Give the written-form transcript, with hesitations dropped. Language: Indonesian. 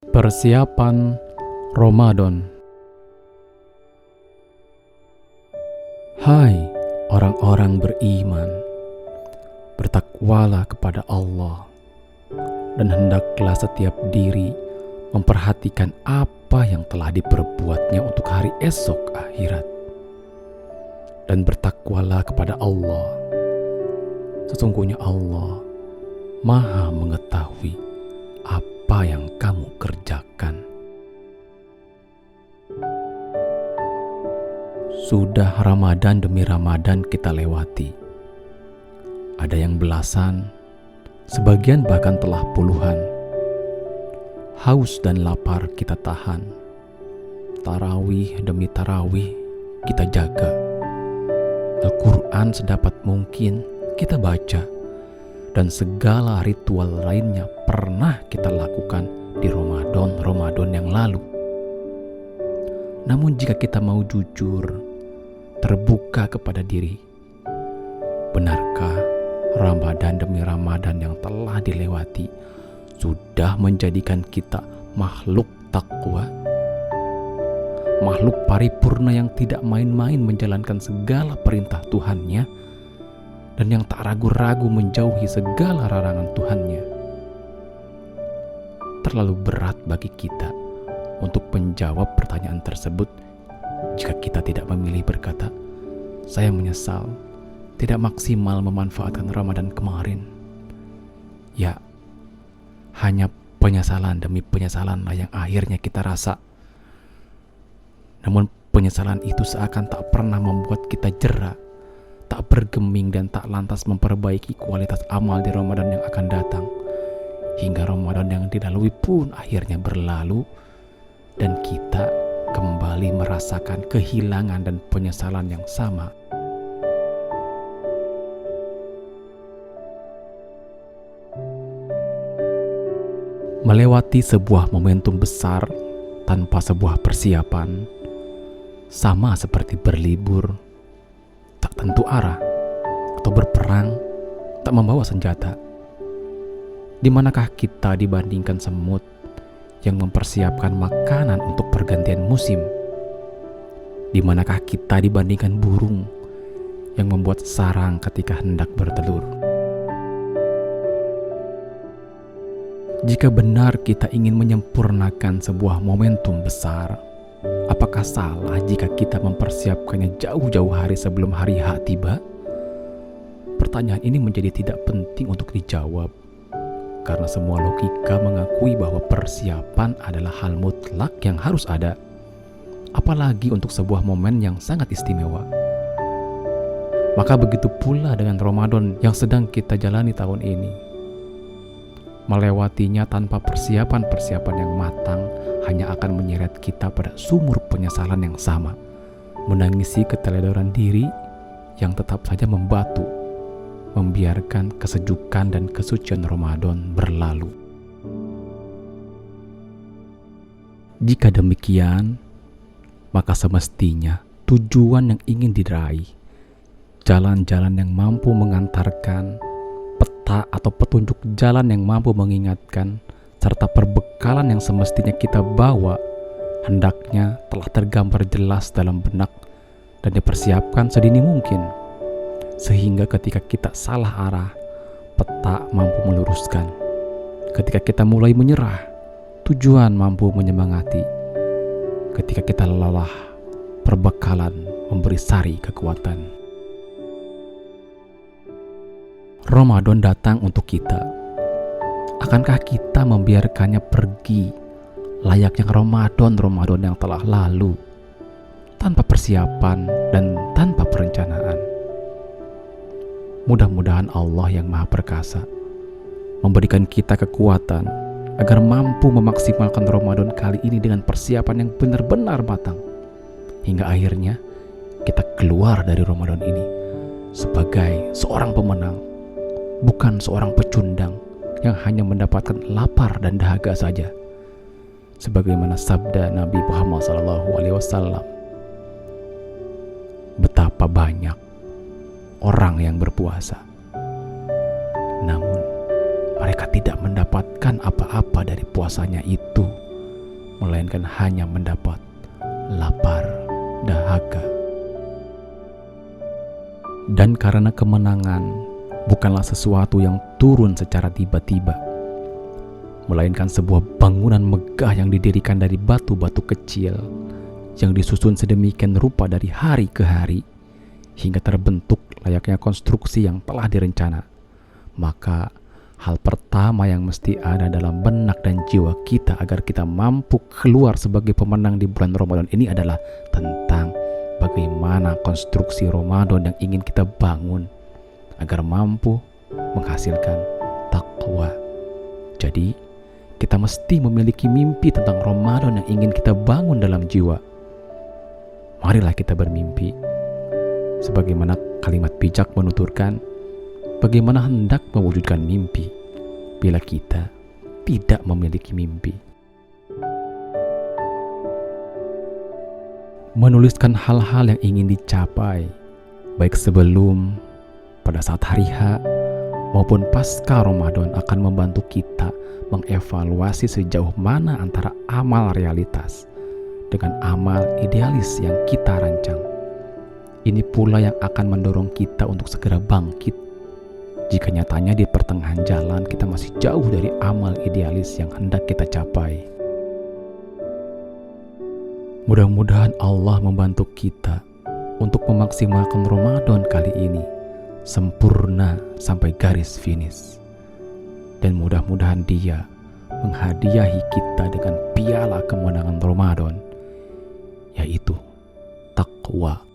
Persiapan Ramadan. Hai orang-orang beriman, bertakwalah kepada Allah, dan hendaklah setiap diri memperhatikan apa yang telah diperbuatnya untuk hari esok akhirat. Dan bertakwalah kepada Allah, sesungguhnya Allah Maha mengetahui apa yang kamu kerjakan. Sudah Ramadan demi Ramadan kita lewati. Ada yang belasan, sebagian bahkan telah puluhan. Haus dan lapar kita tahan. Tarawih demi tarawih kita jaga. Al-Quran sedapat mungkin kita baca. Dan segala ritual lainnya pernah kita lakukan di Ramadan yang lalu. Namun jika kita mau jujur, terbuka kepada diri, benarkah Ramadan demi Ramadan yang telah dilewati sudah menjadikan kita makhluk takwa? Makhluk paripurna yang tidak main-main menjalankan segala perintah Tuhannya, dan yang tak ragu-ragu menjauhi segala larangan Tuhannya. Terlalu berat bagi kita untuk menjawab pertanyaan tersebut jika kita tidak memilih berkata, "Saya menyesal tidak maksimal memanfaatkan Ramadan kemarin." Ya, hanya penyesalan demi penyesalanlah yang akhirnya kita rasa. Namun penyesalan itu seakan tak pernah membuat kita jera, tak bergeming, dan tak lantas memperbaiki kualitas amal di Ramadan yang akan datang. Hingga Ramadan yang dilalui pun akhirnya berlalu, dan kita kembali merasakan kehilangan dan penyesalan yang sama. Melewati sebuah momentum besar tanpa sebuah persiapan, sama seperti berlibur tak tentu arah, atau berperang tak membawa senjata. Di manakah kita dibandingkan semut yang mempersiapkan makanan untuk pergantian musim? Di manakah kita dibandingkan burung yang membuat sarang ketika hendak bertelur? Jika benar kita ingin menyempurnakan sebuah momentum besar, apakah salah jika kita mempersiapkannya jauh-jauh hari sebelum hari H tiba? Pertanyaan ini menjadi tidak penting untuk dijawab, karena semua logika mengakui bahwa persiapan adalah hal mutlak yang harus ada, apalagi untuk sebuah momen yang sangat istimewa. Maka begitu pula dengan Ramadan yang sedang kita jalani tahun ini. Melewatinya tanpa persiapan-persiapan yang matang hanya akan menyeret kita pada sumur penyesalan yang sama, menangisi keteledoran diri yang tetap saja membatu, membiarkan kesejukan dan kesucian Ramadan berlalu. Jika demikian, maka semestinya tujuan yang ingin diraih, jalan-jalan yang mampu mengantarkan, peta atau petunjuk jalan yang mampu mengingatkan, serta perbekalan yang semestinya kita bawa, hendaknya telah tergambar jelas dalam benak dan dipersiapkan sedini mungkin, sehingga ketika kita salah arah, peta mampu meluruskan. Ketika kita mulai menyerah, tujuan mampu menyemangati. Ketika kita lelah, perbekalan memberi sari kekuatan. Ramadan datang untuk kita. Akankah kita membiarkannya pergi layaknya Ramadan yang telah lalu, tanpa persiapan dan tanpa perencanaan? Mudah-mudahan Allah yang Maha Perkasa memberikan kita kekuatan agar mampu memaksimalkan Ramadan kali ini dengan persiapan yang benar-benar matang, hingga akhirnya kita keluar dari Ramadan ini sebagai seorang pemenang, bukan seorang pecundang yang hanya mendapatkan lapar dan dahaga saja. Sebagaimana sabda Nabi Muhammad SAW, betapa banyak orang yang berpuasa, namun mereka tidak mendapatkan apa-apa dari puasanya itu. melainkan hanya mendapat lapar dahaga. Dan karena kemenangan bukanlah sesuatu yang turun secara tiba-tiba, melainkan sebuah bangunan megah yang didirikan dari batu-batu kecil yang disusun sedemikian rupa dari hari ke hari hingga terbentuk layaknya konstruksi yang telah direncana. Maka hal pertama yang mesti ada dalam benak dan jiwa kita agar kita mampu keluar sebagai pemenang di bulan Ramadan ini adalah tentang bagaimana konstruksi Ramadan yang ingin kita bangun agar mampu menghasilkan takwa. Jadi, kita mesti memiliki mimpi tentang Ramadan yang ingin kita bangun dalam jiwa. Marilah kita bermimpi. Sebagaimana kalimat bijak menuturkan, bagaimana hendak mewujudkan mimpi bila kita tidak memiliki mimpi. Menuliskan hal-hal yang ingin dicapai, baik sebelum, pada saat hari H, maupun pasca Ramadan akan membantu kita mengevaluasi sejauh mana antara amal realitas dengan amal idealis yang kita rancang. Ini pula yang akan mendorong kita untuk segera bangkit jika nyatanya di pertengahan jalan kita masih jauh dari amal idealis yang hendak kita capai. Mudah-mudahan Allah membantu kita untuk memaksimalkan Ramadan kali ini sempurna sampai garis finish. Dan mudah-mudahan Dia menghadiahi kita dengan piala kemenangan Ramadan, yaitu takwa.